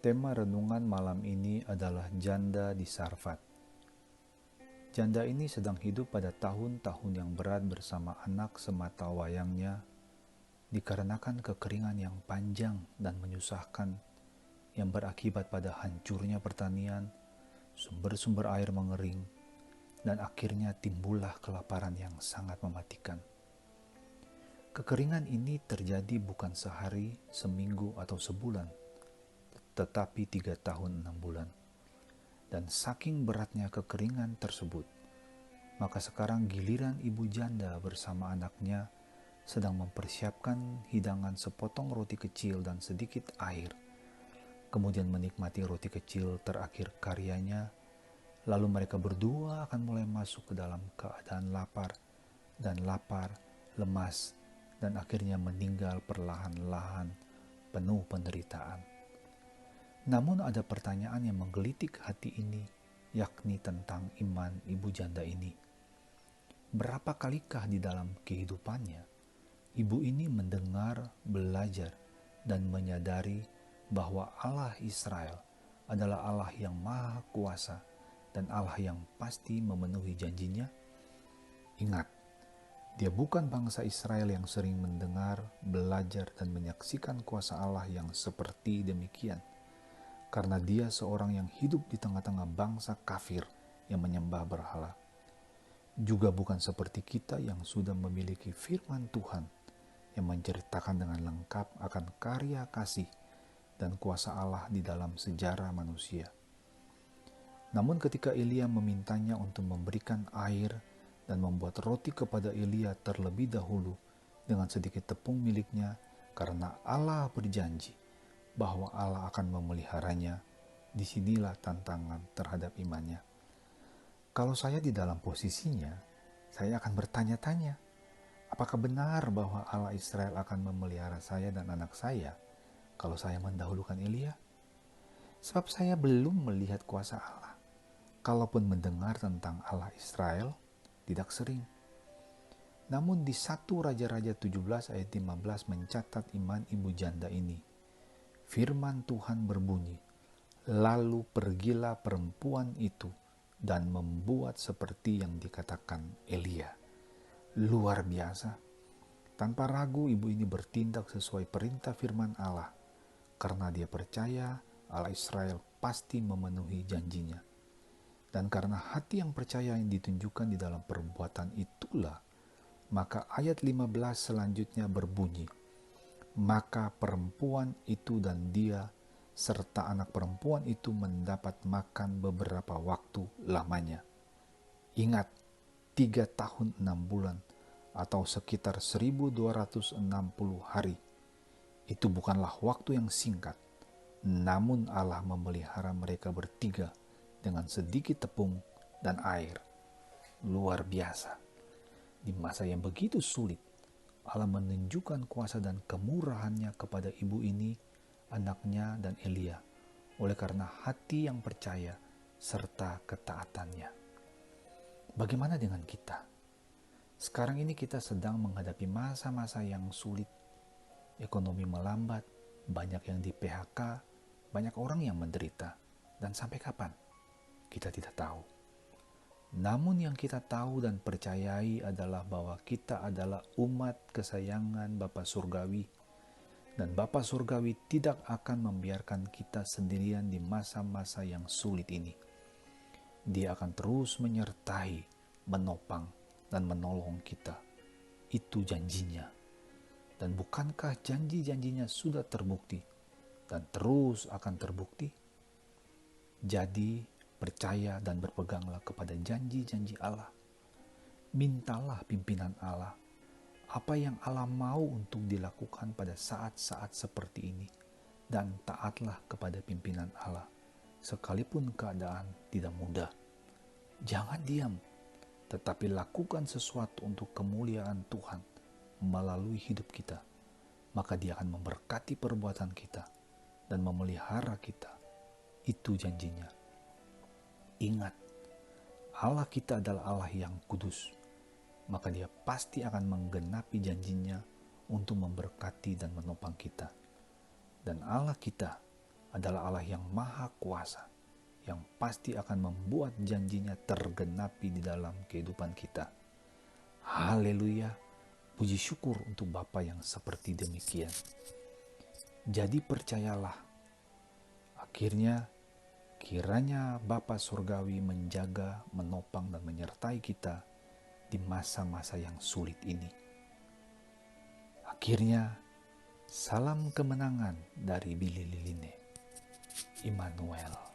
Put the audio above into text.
Tema renungan malam ini adalah janda di Sarfat. Janda ini sedang hidup pada tahun-tahun yang berat bersama anak semata wayangnya dikarenakan kekeringan yang panjang dan menyusahkan yang berakibat pada hancurnya pertanian, sumber-sumber air mengering, dan akhirnya timbullah kelaparan yang sangat mematikan. Kekeringan ini terjadi bukan sehari, seminggu, atau sebulan, tetapi 3 tahun 6 bulan. Dan saking beratnya kekeringan tersebut, maka sekarang giliran ibu janda bersama anaknya sedang mempersiapkan hidangan sepotong roti kecil dan sedikit air, kemudian menikmati roti kecil terakhir karyanya, lalu mereka berdua akan mulai masuk ke dalam keadaan lapar, lemas, dan akhirnya meninggal perlahan-lahan penuh penderitaan. Namun ada pertanyaan yang menggelitik hati ini, yakni tentang iman ibu janda ini. Berapa kalikah di dalam kehidupannya, ibu ini mendengar, belajar, dan menyadari bahwa Allah Israel adalah Allah yang maha kuasa dan Allah yang pasti memenuhi janjinya? Ingat, dia bukan bangsa Israel yang sering mendengar, belajar, dan menyaksikan kuasa Allah yang seperti demikian. Karena dia seorang yang hidup di tengah-tengah bangsa kafir yang menyembah berhala. Juga bukan seperti kita yang sudah memiliki firman Tuhan yang menceritakan dengan lengkap akan karya kasih dan kuasa Allah di dalam sejarah manusia. Namun ketika Elia memintanya untuk memberikan air dan membuat roti kepada Elia terlebih dahulu dengan sedikit tepung miliknya, karena Allah berjanji bahwa Allah akan memeliharanya, disinilah tantangan terhadap imannya. Kalau saya di dalam posisinya, saya akan bertanya-tanya, apakah benar bahwa Allah Israel akan memelihara saya dan anak saya kalau saya mendahulukan Elia? Sebab saya belum melihat kuasa Allah. Kalaupun mendengar tentang Allah Israel, tidak sering. Namun di 1 Raja-Raja 17 ayat 15 mencatat iman ibu janda ini. Firman Tuhan berbunyi, lalu pergilah perempuan itu dan membuat seperti yang dikatakan Elia. Luar biasa. Tanpa ragu ibu ini bertindak sesuai perintah firman Allah karena dia percaya Allah Israel pasti memenuhi janjinya. Dan karena hati yang percaya yang ditunjukkan di dalam perbuatan itulah, maka ayat 15 selanjutnya berbunyi, maka perempuan itu dan dia serta anak perempuan itu mendapat makan beberapa waktu lamanya. Ingat, 3 tahun 6 bulan atau sekitar 1260 hari. Itu bukanlah waktu yang singkat, namun Allah memelihara mereka bertiga dengan sedikit tepung dan air. Luar biasa. Di masa yang begitu sulit, Allah menunjukkan kuasa dan kemurahannya kepada ibu ini, anaknya, dan Elia, oleh karena hati yang percaya serta ketaatannya. Bagaimana dengan kita? Sekarang ini kita sedang menghadapi masa-masa yang sulit. Ekonomi melambat, banyak yang di PHK, banyak orang yang menderita, dan sampai kapan? Kita tidak tahu. Namun yang kita tahu dan percayai adalah bahwa kita adalah umat kesayangan Bapa Surgawi, dan Bapa Surgawi tidak akan membiarkan kita sendirian di masa-masa yang sulit ini. Dia akan terus menyertai, menopang, dan menolong kita. Itu janjinya. Dan bukankah janji-janjinya sudah terbukti dan terus akan terbukti? Jadi, percaya dan berpeganglah kepada janji-janji Allah. Mintalah pimpinan Allah. Apa yang Allah mau untuk dilakukan pada saat-saat seperti ini. Dan taatlah kepada pimpinan Allah. Sekalipun keadaan tidak mudah. Jangan diam, tetapi lakukan sesuatu untuk kemuliaan Tuhan melalui hidup kita. Maka Dia akan memberkati perbuatan kita dan memelihara kita. Itu janjinya. Ingat, Allah kita adalah Allah yang kudus, maka Dia pasti akan menggenapi janjinya untuk memberkati dan menopang kita. Dan Allah kita adalah Allah yang maha kuasa, yang pasti akan membuat janjinya tergenapi di dalam kehidupan kita. Haleluya, puji syukur untuk Bapa yang seperti demikian. Jadi percayalah, akhirnya kiranya Bapa Surgawi menjaga, menopang, dan menyertai kita di masa-masa yang sulit ini. Akhirnya, salam kemenangan dari Billy Liline, Immanuel.